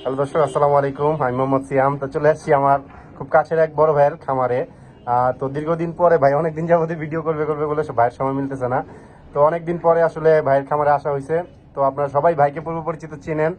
Hello দর্শক, আসসালামু আলাইকুম। আমি মোহাম্মদ সিয়াম। তো চলে আসছি আমার খুব কাছের এক বড় ভাইয়ের খামারে। তো দীর্ঘদিন পরে ভাই অনেকদিন যাবত ভিডিও করবে বলে ভাইয়ের সময় মিলতেছে না। তো অনেকদিন পরে আসলে ভাইয়ের খামারে আসা হয়েছে। তো আপনারা সবাই ভাইকে পূর্ব পরিচিত চিনেন,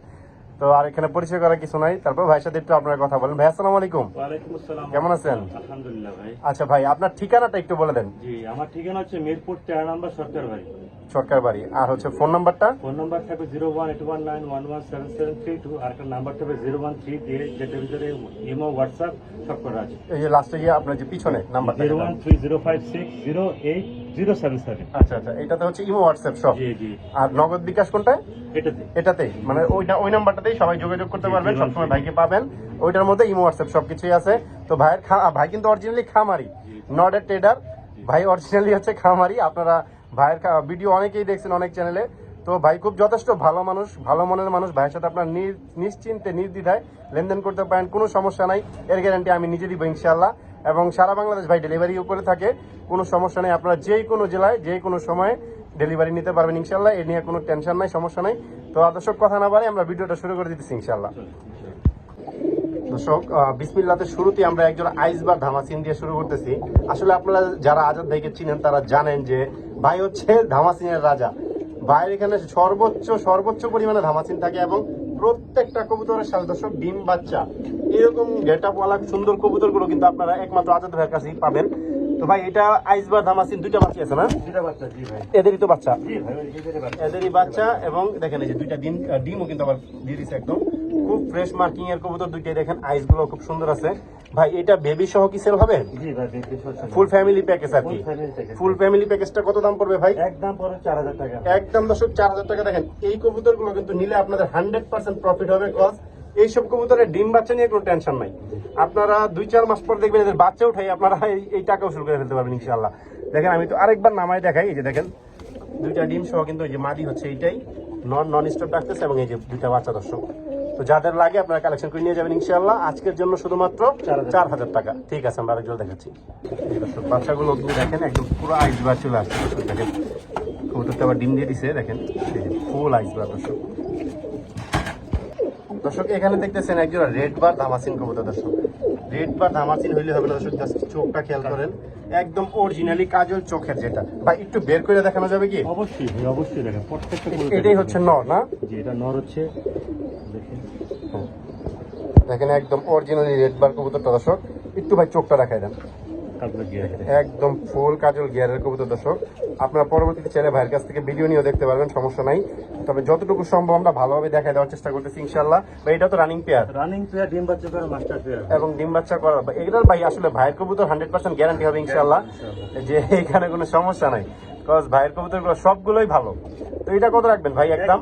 তো আর এখানে পরিচয় করার কিছু নাই। তারপর ভাইয়ের সাথে একটু আপনার কথা বলেন। ভাই আসসালামু আলাইকুম। ওয়ালাইকুম আসসালাম। কেমন আছেন? আলহামদুলিল্লাহ ভাই। আচ্ছা ভাই, আপনার ঠিকানাটা একটু বলে দেন। জি, আমার ঠিকানা হচ্ছে মিরপুর 13 নম্বর সরকার বাড়ি। সরকার বাড়ি। আর হচ্ছে ফোন নাম্বারটা? ফোন নাম্বার থাকবে 01819117732, আর একটা নাম্বার থাকবে 013 দিয়ে, যেটার ভিতরে ইমো হোয়াটসঅ্যাপ সব করা আছে। এই যে লাস্টে গিয়ে আপনার যে পিছনে নাম্বারটা 01305608077। আচ্ছা আচ্ছা, এটাতে হচ্ছে ইমো হোয়াটসঅ্যাপ সব। জি জি, আর নগদ বিকাশ কোনটায়? এটাতে। এটাতেই, মানে ওই নাম্বারটাতেই সবাই যোগাযোগ করতে পারবেন, সবসময় ভাইকে পাবেন। ওইটার মধ্যে ইমো হোয়াটসঅ্যাপ সবকিছুই আছে। তো ভাই কিন্তু অরিজিনালি খামারি, নট এ ট্রেডার। ভাই অরিজিনালি হচ্ছে খামারি। আপনারা ভাইয়ের ভিডিও অনেকেই দেখছেন অনেক চ্যানেলে। তো ভাই খুব যথেষ্ট ভালো মানুষ, ভালো মনের মানুষ। ভাইয়ের সাথে আপনার নিশ্চিন্তে নির্দ্বিধায় লেনদেন করতে পারেন, কোনো সমস্যা নাই। এর গ্যারান্টি আমি নিজে দিব ইনশাআল্লাহ। এবং সারা বাংলাদেশ ভাই ডেলিভারিও করে থাকে, কোনো সমস্যা নেই। আপনারা যে কোনো জেলায় যে কোনো সময়ে ডেলিভারি নিতে পারবেন ইনশাআল্লাহ। এ নিয়ে কোনো টেনশন নাই, সমস্যা নাই। তো দর্শক কথা না বাড়ে আমরা ভিডিওটা শুরু করে দিতেছি ইনশাআল্লাহ। দর্শক, বিসমিল্লাতে শুরুতে আমরা একজন আইসবার ধামাসিন দিয়ে শুরু করতেছি। আসলে আপনারা যারা আজাদ ভাইকে চিনেন তারা জানেন যে ভাই হচ্ছে ধামাসিনের রাজা। ভাইয়ের এখানে সর্বোচ্চ পরিমাণে ধামাসিন থাকে এবং প্রত্যেকটা কবুতরের সাথে দর্শক ডিম বাচ্চা এরকম গেটআপওয়ালা সুন্দর কবুতরগুলো কিন্তু আপনারা একমাত্র আজাদ ভাইয়ের কাছেই পাবেন। তো ভাই এটা আইসবার ধামাসিন দুইটা বাচ্চা আছে না? দুইটা বাচ্চা। জি ভাই, এদেরই তো বাচ্চা? জি ভাই, এদেরই বাচ্চা। এবং দেখেন এই যে দুইটা ডিমও কিন্তু আবার দিয়ে দিচ্ছে একদম খুব ফ্রেশ মার্কিং এর কবুতর দুইটাই। দেখেন আইস গুলো খুব সুন্দর আছে। ভাই এটা বেবি সহ কি সেল হবে? জি ভাই, ফুল ফ্যামিলি প্যাকেজ আর কি? ফুল ফ্যামিলি প্যাকেজটা কত দাম পড়বে ভাই? একদম পড়ে 4000 টাকা। একদম দর্শক 4000 টাকা। দেখেন এই কবুতর গুলো কিন্তু নিলে আপনাদের 100% প্রফিট হবে। কজ এইসব কবুতরের ডিম বাচ্চা নিয়ে কোনো টেনশন নাই। আপনারা 2-4 মাস পর দেখবেন এদের বাচ্চা উঠাই আপনারা এই টাকা উসুল করে ফেলতে পারবেন ইনশাআল্লাহ। দেখেন আমি তো আরেকবার নামাই দেখাই। এই যে দেখেন দুইটা ডিম সহ কিন্তু এই যে মাদি হচ্ছে এইটাই নন স্টপ রাখতেছে এবং এই যে দুইটা বাচ্চা দর্শক। তো যাদের লাগে আপনারা কালেকশন করে নিয়ে যাবেন ইনশাআল্লাহ। আজকের জন্য শুধুমাত্র 4000 টাকা। ঠিক আছে, আমরা আরেকজন দেখাচ্ছি। দর্শক বাচ্চাগুলো দেখেন একদম পুরো আইস বার চলে আসছে। দেখেন কবুতরটা আবার ডিম দিয়ে দিছে। দেখেন ফুল আইস বার দর্শক। দর্শক এখানে দেখতেছেন একজন রেড বার ধামাসিন কবুতর। দর্শক রেড বার ধামাসিন হইলে হবে না দর্শক, জাস্ট চোখটা খেয়াল করেন, একদম অরিজিনালি কাজল চোখের। যেটা ভাই একটু বের করে দেখানো যাবে কি? অবশ্যই ভাই, অবশ্যই দেখেন প্রত্যেকটা। এটাই হচ্ছে নর না? জি, এটা নর হচ্ছে। দেখেন একদম অরিজিনালি রেড বার কবুতরটা দর্শক। একটু ভাই চোখটা দেখাই দেন, একদম ফুল কাজল গিয়ারের কবুতর দর্শক। আপনারা পরবর্তীতে চাইলে ভাইয়ের কাছ থেকে ভিডিও নিয়েও দেখতে পারবেন, সমস্যা নাই। তবে যতটুকু সম্ভব আমরা ভালোভাবে দেখাই দেওয়ার চেষ্টা করতেছি ইনশাআল্লাহ। ভাই এটা তো রানিং পেয়ার ডিম বাচ্চা করে মাস্টার পেয়ার এবং ডিম বাচ্চা করা। এগুলোর ভাই আসলে ভাইয়ের কবুতর 100% গ্যারান্টি হবে ইনশাআল্লাহ, যে এখানে কোনো সমস্যা নাই। কজ ভাইয়ের কবুতরগুলো সবগুলোই ভালো। তো এটা কত রাখবেন ভাই? একদম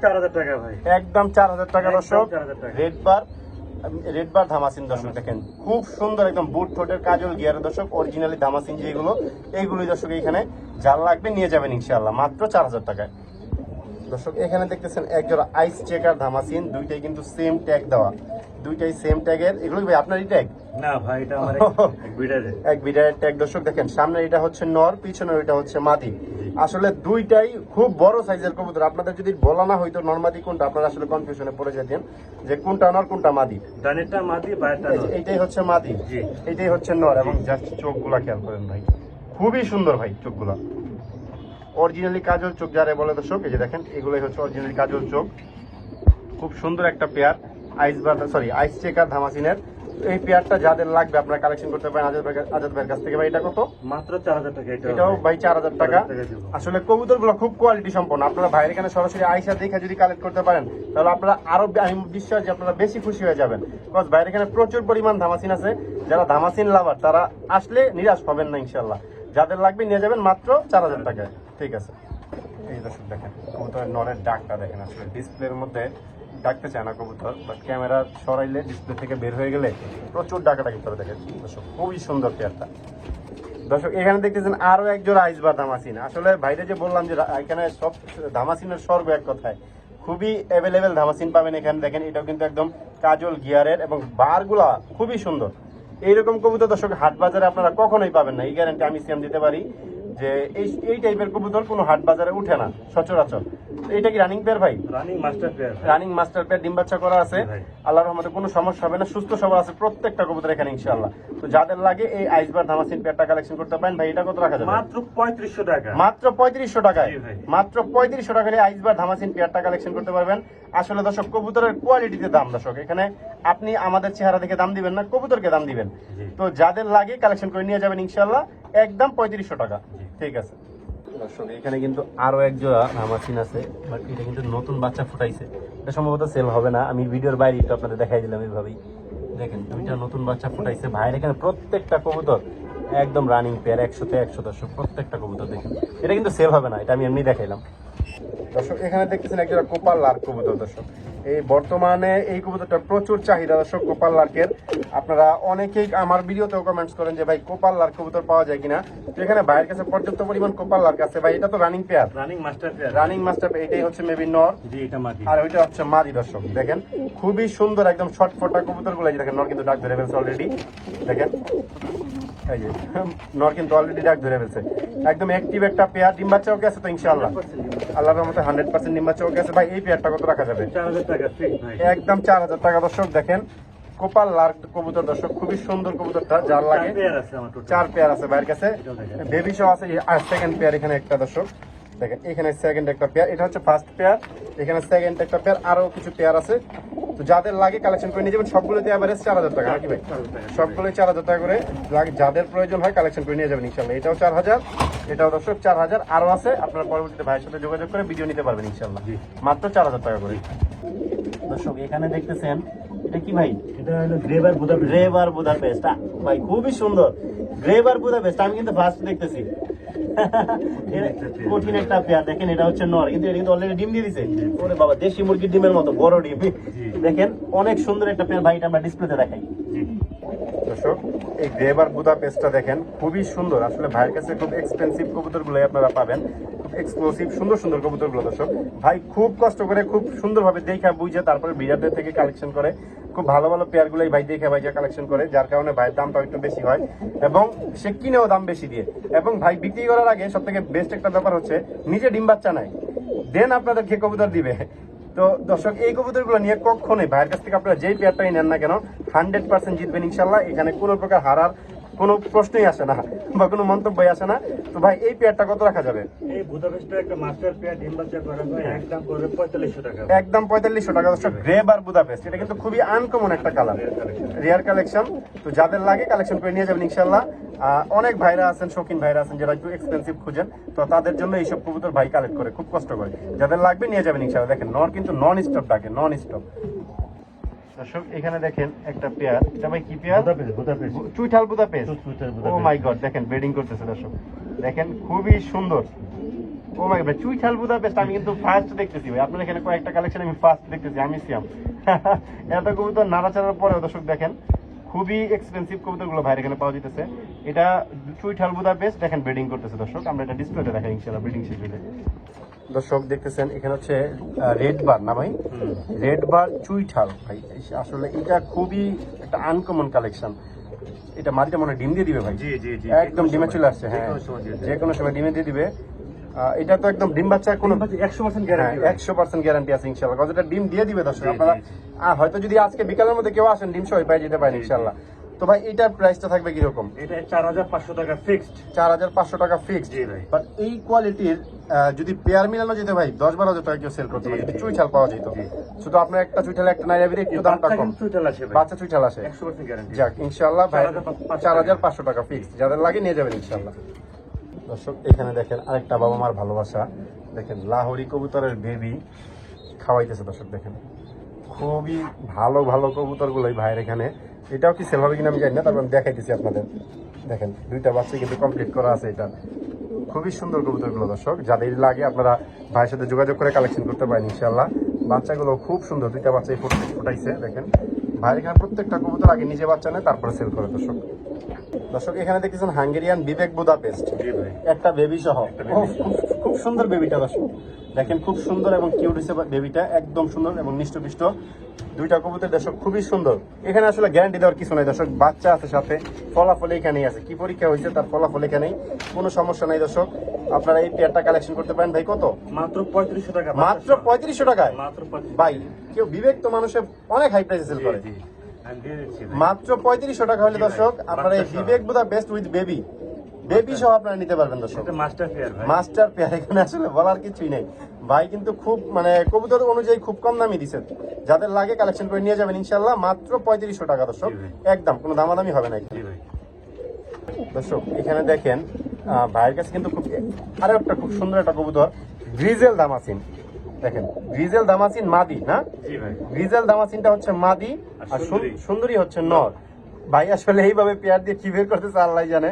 4000 টাকা ভাই, একদম 4000 টাকা দর্শক। রেড বার ধামাসিন দর্শক। দেখেন খুব সুন্দর একদম বুট ঠোঁটের কাজল গিয়ারের দর্শক, অরিজিনালি ধামাসিন যেগুলো এইগুলোই দর্শক। এইখানে যার লাগবে নিয়ে যাবেন ইনশাআল্লাহ মাত্র 4000 টাকায়। দর্শক এখানে দেখতেছেন একজোড়া আইস চেকার ধামাসিন, দুইটাই কিন্তু সেম ট্যাগ দেওয়া, দুইটাই সেম ট্যাগের। এগুলো ভাই আপনারই ট্যাগ? না ভাই, এটা আমার এক বিডারের ট্যাগ দর্শক। দেখেন সামনে এটা হচ্ছে নর, পিছনে এটা হচ্ছে মাদি। আসলে দুইটাই খুব বড় সাইজের কবুতর। আপনাদের যদি বলা না হয়তো নর মাদি কোনটা, আপনারা আসলে কনফিউশনে পড়ে যেতেন যে কোনটা নর কোনটা মাদি। ডানেরটা মাদি, বায়েরটা নর। এইটাই হচ্ছে মাদি, এইটাই হচ্ছে নর। এবং জাস্ট চোখগুলা খেয়াল করেন ভাই, খুবই সুন্দর ভাই চোখগুলা। অরিজিনালি কাজল চোখ যারা বলে দর্শক, এই যে দেখেন এগুলোই হচ্ছে অরিজিনালি কাজল চোখ। খুব সুন্দর একটা পেয়ার আইস চেকার ধামাসিনের। এই পেয়ারটা যাদের লাগবে আপনারা কালেকশন করতে পারেন আজাদ ভাইয়ের কাছ থেকে। ভাই এটা কত? মাত্র 4000 টাকা। এটাও ভাই 4000 টাকা। আসলে কবুতরগুলো খুব কোয়ালিটি সম্পন্ন। আপনারা ভাইয়ের এখানে সরাসরি আইসা দেখে যদি কালেক্ট করতে পারেন তাহলে আপনারা আরো, আমি বিশ্বাস যে আপনারা বেশি খুশি হয়ে যাবেন। বিকজ ভাইয়ের এখানে প্রচুর পরিমাণ ধামাসিন আছে। যারা ধামাসিন লাভার তারা আসলে নিরাশ হবেন না ইনশাল্লাহ। যাদের লাগবে নিয়ে যাবেন মাত্র 4000 টাকায়। ঠিক আছে। এই দর্শক দেখেন কবুতরের নরের ডাকটা দেখেন। আসলে ডিসপ্লের মধ্যে ডাকতে চায় না কবুতর, বাট ক্যামেরা সরাইলে ডিসপ্লে থেকে বের হয়ে গেলে প্রচুর ডাকাডাকি করে। দেখেন দর্শক খুবই সুন্দর পেয়ারটা। দর্শক এখানে দেখতেছেন আরো একজোড়া আইসবার ধামাসিন। আসলে ভাইরে যে বললাম যে এখানে সব ধামাসিনের স্বর্গ এক কথায়, খুবই অ্যাভেলেবেল ধামাসিন পাবেন এখানে। দেখেন এটাও কিন্তু একদম কাজল গিয়ারের এবং বারগুলা খুবই সুন্দর। এইরকম কবুতর দর্শক হাট বাজারে আপনারা কখনোই পাবেন না, এই গ্যারান্টি আমি সিএম দিতে পারি। যে এই টাইপের কবুতর কোনো হাট বাজারে উঠে না সচরাচর। এটা কি রানিং পেয়ার ভাই? Running master pair. Running master pair, ডিম বাচ্চা করা আছে, ভাই। আল্লাহর রহমতে কোনো সমস্যা হবে না, সুস্থ সবল আছে প্রত্যেকটা কবুতর এখানে ইনশাআল্লাহ। তো যাদের লাগে এই আইসবার ধামাসিন পেয়ারটা কালেকশন করতে পারেন ভাই। এটা কত রাখা যাবে? মাত্র 3500 টাকা। মাত্র 3500 টাকায়, জি ভাই। মাত্র 3500 টাকায় আইসবার ধামাসিন পেয়ারটা কালেকশন করতে পারবেন। আসলে দর্শক কবুতরের কোয়ালিটিতে দাম দর্শক, এখানে আপনি আমাদের চেহারা দেখে দাম দিবেন না, কবুতরকে দাম দিবেন। জি। তো যাদের লাগে কালেকশন করে নিয়ে যাবেন ইনশাআল্লাহ, একদম 3500 টাকা। ঠিক আছে দর্শক, এখানে কিন্তু আরো এক জোড়া ধামাসিন আছে, বাট এটা কিন্তু নতুন বাচ্চা ফুটাইছে, এটা সম্ভবত সেল হবে না। আমি ভিডিওর বাইরে একটু আপনাদের দেখাই দিলাম এইভাবেই। দেখেন দুইটা নতুন বাচ্চা ফুটাইছে ভাইয়ের এখানে, প্রত্যেকটা কবুতর একদম রানিং পেয়ার, 100-তে 100 দর্শক, প্রত্যেকটা কবুতর দেখেন। এটা কিন্তু সেল হবে না, এটা আমি এমনি দেখাইলাম দর্শক। এখানে দেখতেছেন একটা কোপাল লার্ক কবুতর দর্শক, এই বর্তমানে এই কবুতরটা প্রচুর চাহিদা দর্শক কোপাল লার্কের। আপনারা অনেকেই আমার ভিডিওতেও কমেন্টস করেন যে ভাই কোপাল লার্ক কবুতর পাওয়া যায় কিনা। তো এখানে ভাইয়ের কাছে পর্যাপ্ত পরিমাণ কোপাল লার্ক আছে ভাই। এটা তো running pair, running master pair. Running master, এটাই হচ্ছে মেবি নর, জি এটা মাদি। আর ওইটা হচ্ছে মাদি দর্শক। দেখেন খুবই সুন্দর একদম ছটফটা কবুতর গুলো, দেখেন নর কিন্তু ডাক ধরে ফেলছে অলরেডি। দেখেন এই যে নর কিন্তু অলরেডি ডাক ধরে ফেলছে, একদম অ্যাক্টিভ একটা পেয়ার। ডিম বাচ্চা ওকে আছে তো ইনশাআল্লাহ, আল্লাহর রহমতে 100% ডিম বাচ্চা ওকে আছে ভাই। এই পেয়ারটা কত রাখা যাবে? 4000 টাকা ফিক্স ভাই। একদম 4000 টাকা দর্শক। দেখেন কোপাল লার্ক কবুতর দর্শক, খুবই সুন্দর কবুতরটা, যার লাগে 4 পেয়ার আছে আমার টোটাল। 4 পেয়ার আছে ভাইয়ের কাছে, এটাও দেখেন। বেবি শো আছে। আর সেকেন্ড পেয়ার এখানে একটা দর্শক, দেখেন এখানে সেকেন্ড একটা পেয়ার, এটা হচ্ছে ফার্স্ট পেয়ার, এখানে সেকেন্ড একটা পেয়ার, আরো কিছু পেয়ার আছে। তো যাদের লাগে কালেকশন করে নিয়ে যাবেন। সবগুলোতে এভারেজ 4000 টাকা নাকি ভাই? সবগুলোই 4000 টাকা করে, যাদের প্রয়োজন হয় কালেকশন করে নিয়ে যাবেন ইনশাআল্লাহ। এটাও 4000, এটাও দর্শক 4000, আরো আছে। আপনারা পরবর্তীতে ভাইয়ের সাথে যোগাযোগ করে ভিডিও নিতে পারবেন ইনশাআল্লাহ, মাত্র 4000 টাকা করে দর্শক। এখানে দেখতেছেন এটা কি ভাই? এটা হলো গ্রেভার বুদাপেস্ট। গ্রেভার বুদাপেস্ট ভাই, খুবই সুন্দর গ্রেভার বুদাপেস্ট। আমি কিন্তু ফার্স্ট দেখতেছি কঠিন একটা পেয়ার। দেখেন এটা হচ্ছে নর, কিন্তু এটা কিন্তু অলরেডি ডিম দিয়ে দিছে। ওরে বাবা, দেশি মুরগির ডিমের মতো বড় ডিম। দেখেন অনেক সুন্দর একটা পেয়ার ভাই, এটা আমরা ডিসপ্লেতে দেখাই দর্শক। এই গ্রেভার বুদাপেস্টটা দেখেন খুবই সুন্দর। আসলে ভাইয়ের কাছে খুব এক্সপেন্সিভ কবুতরগুলোই আপনারা পাবেন, খুব এক্সক্লুসিভ সুন্দর সুন্দর কবুতরগুলো দর্শক। ভাই খুব কষ্ট করে, খুব সুন্দরভাবে দেখা বুঝে তারপরে বিরাটদের থেকে কালেকশন করে, খুব ভালো ভালো পেয়ারগুলোই ভাই দেখে ভাই কালেকশন করে, যার কারণে ভাইয়ের দামটা একটু বেশি হয় এবং সে কিনেও দাম বেশি দিয়ে। এবং ভাই বিক্রি করার আগে সব থেকে বেস্ট একটা ব্যাপার হচ্ছে নিজে ডিম বাচ্চা নেয়, দেন আপনাদেরকে কবুতর দিবে। তো দর্শক এই কবুতরগুলো নিয়ে কখনোই ভাইয়ের কাছ থেকে আপনারা যেই পেয়ারটাই নেন না কেন 100% জিতবেন ইনশাল্লাহ। এখানে কোনো প্রকার হারার কোনো প্রশ্নই আসে না বা কোনো মন্তব্যই আসে না। তো ভাই এই পেয়ারটা কত রাখা যাবে? এই বুদাপেস্টের একটা মাস্টার পেয়ার ডিম বাচ্চা করা হয়, একদম পড়বে 4500 টাকা। একদম 4500 টাকা দর্শক। গ্রেভার বুদাপেস্ট, এটা কিন্তু খুবই আনকমন একটা কালার, রেয়ার কালেকশন। তো যাদের লাগে কালেকশন করে নিয়ে যাবেন ইনশাল্লাহ। অনেক ভাইরা আছেন, শৌখিন ভাইরা আছেন যারা একটু এক্সপেন্সিভ খুঁজেন, তো তাদের জন্য এইসব কবুতর ভাই কালেক্ট করে, খুব কষ্ট করে। যাদের লাগবে নিয়ে যাবেন ইনশাল্লাহ। দেখেন নর কিন্তু নন স্টপ ডাকে, নন স্টপ দর্শক। এখানে দেখেন একটা পেয়ার, এটা ভাই কি পেয়ার? বুদাপেস্ট। চুইঠাল বুদাপেস্ট। চুইঠাল ও বুদাপেস্ট। মাই গড, দেখেন ব্রিডিং করতেছে দর্শক, দেখেন খুবই সুন্দর। ও মাই গড, চুইঠাল বুদাপেস্ট আমি কিন্তু ফার্স্ট দেখতেছি ভাই। আপনার এখানে কয়েকটা কালেকশন আমি ফার্স্ট দেখতেছি, আমি সিয়াম। এত কবুতর নাড়াচাড়ার পরেও দর্শক দেখেন খুবই এক্সপেন্সিভ কবুতরগুলো ভাইয়ের এখানে পাওয়া যেতেছে। এটা চুইঠাল বুদাপেস্ট, দেখেন ব্রিডিং করতেছে দর্শক। আমরা এটা ডিসপ্লেতে দেখাই ইনশাআল্লাহ ব্রিডিং শেষ হলে। দর্শক দেখতেছেন এখানে হচ্ছে রেড বার না ভাই, রেড বার চুইঠাল ভাই। আসলে এটা খুবই একটা আনকমন কালেকশন। এটা মাটিটা মনে হয় ডিম দিয়ে দিবে ভাই। জি জি জি, একদম ডিমে চলে আসছে। হ্যাঁ, যে কোনো সময় ডিমে দিয়ে দিবে। এটা তো একদম ডিম বাচ্চা কোনো 100% গ্যারান্টি। 100% গ্যারান্টি আছে ইনশাআল্লাহ, কারণ এটা ডিম দিয়ে দিবে দর্শক। আপনারা হয়তো যদি আজকে বিকালের মধ্যে কেউ আসেন ডিম সহ পাই যেতে পারেন ইনশাআল্লাহ। তো ভাই এটার প্রাইসটা থাকবে কিরকম? এটা 4500 টাকা ফিক্সড। 4500 টাকা ফিক্সড। জি ভাই। বাট এই কোয়ালিটির যদি পেয়ার মিলানো যেত ভাই 10-12 হাজার টাকা কেউ সেল করতে পারে, যদি চুইঠাল পাওয়া যেত। শুধু আপনার একটা চুইঠাল একটা নাইরাবির একটু দামটা কম, চুইঠাল আসে ভাই, বাচ্চা চুইঠাল আসে। 100% গ্যারান্টি। যাক ইনশাআল্লাহ ভাই 4500 টাকা ফিক্সড, যাদের লাগে নিয়ে যাবেন ইনশাআল্লাহ। দর্শক এখানে দেখেন আরেকটা বাবা মার ভালোবাসা, দেখেন লাহোরি কবুতরের বেবি খাওয়াইতেছে দর্শক। দেখেন খুবই ভালো ভালো কবুতরগুলোই ভাইয়ের এখানে। এটাও কি সেল হবে কিনা আমি জানি না, তারপর আমি দেখাইতেছি আপনাদের। দেখেন দুইটা বাচ্চা কিন্তু কমপ্লিট করা আছে। এটা খুবই সুন্দর কবুতরগুলো দর্শক, যাদের লাগে আপনারা ভাইয়ের সাথে যোগাযোগ করে কালেকশন করতে পারেন ইনশাআল্লাহ। বাচ্চাগুলো খুব সুন্দর, দুইটা বাচ্চাই ফুটাইছে। দেখেন ভাইয়ের এখানে প্রত্যেকটা কবুতর আগে নিজে বাচ্চা নেয় তারপরে সেল করে দর্শক। দর্শক এখানে দেখতেছেন হাঙ্গেরিয়ান বিবেক বুদাপেস্ট, জি ভাই। একটা বেবি সহ। খুব সুন্দর বেবিটা দর্শক, দেখেন খুব সুন্দর এবং কিউট হয়েছে বেবিটা, একদম সুন্দর এবং নিষ্ঠপিষ্ট দুইটা কবুতর দর্শক, খুবই সুন্দর। এখানে আসলে গ্যারান্টি দেওয়ার কিছু নাই দর্শক, বাচ্চা আছে সাথে, ফলাফল এখানেই আছে, কি পরীক্ষা হয়েছে তার ফলাফল এখানেই, কোনো সমস্যা নাই দর্শক। আপনারা এই পেয়ারটা কালেকশন করতে পারেন। ভাই কত? মাত্র 3500 টাকা। মাত্র 3500 টাকায়? মাত্র 3500। ভাই কেউ বিবেক তো মানুষের অনেক হাই প্রাইসে সেল করে, জি, আমি দিয়ে দিচ্ছি ভাই। মাত্র 3500 টাকা হলে জি ভাই, দর্শক আপনারা এই বাচ্চা সহ। বিবেক বোধা বেস্ট উইথ বেবি, বেবি সহ আপনারা নিতে পারবেন দর্শক। এটা মাস্টার পেয়ার ভাই। মাস্টার পেয়ার, এখানে আসলে বলার কিছুই নেই। ভাই কিন্তু খুব মানে কবুতর অনুযায়ী খুব কম দামি দিচ্ছেন, যাদের লাগে কালেকশন করে নিয়ে যাবেন ইনশাল্লাহ। মাত্র 3500 টাকা দর্শক, জি ভাই। একদম কোনো দামাদামি হবে না এখানে। জি ভাই। দর্শক এখানে দেখেন ভাইয়ের কাছে কিন্তু খুব আরো একটা খুব সুন্দর একটা কবুতর, গ্রিজেল দামাসিন। দেখেন গ্রিজেল দামাসিন মাদি না, জি ভাই। গ্রিজেল দামাসিনটা হচ্ছে মাদি আর আর সুন্দরী। সুন্দরী হচ্ছে নর। ভাই আসলে এইভাবে পেয়ার দিয়ে কি বের করতেছে আল্লাহ জানে।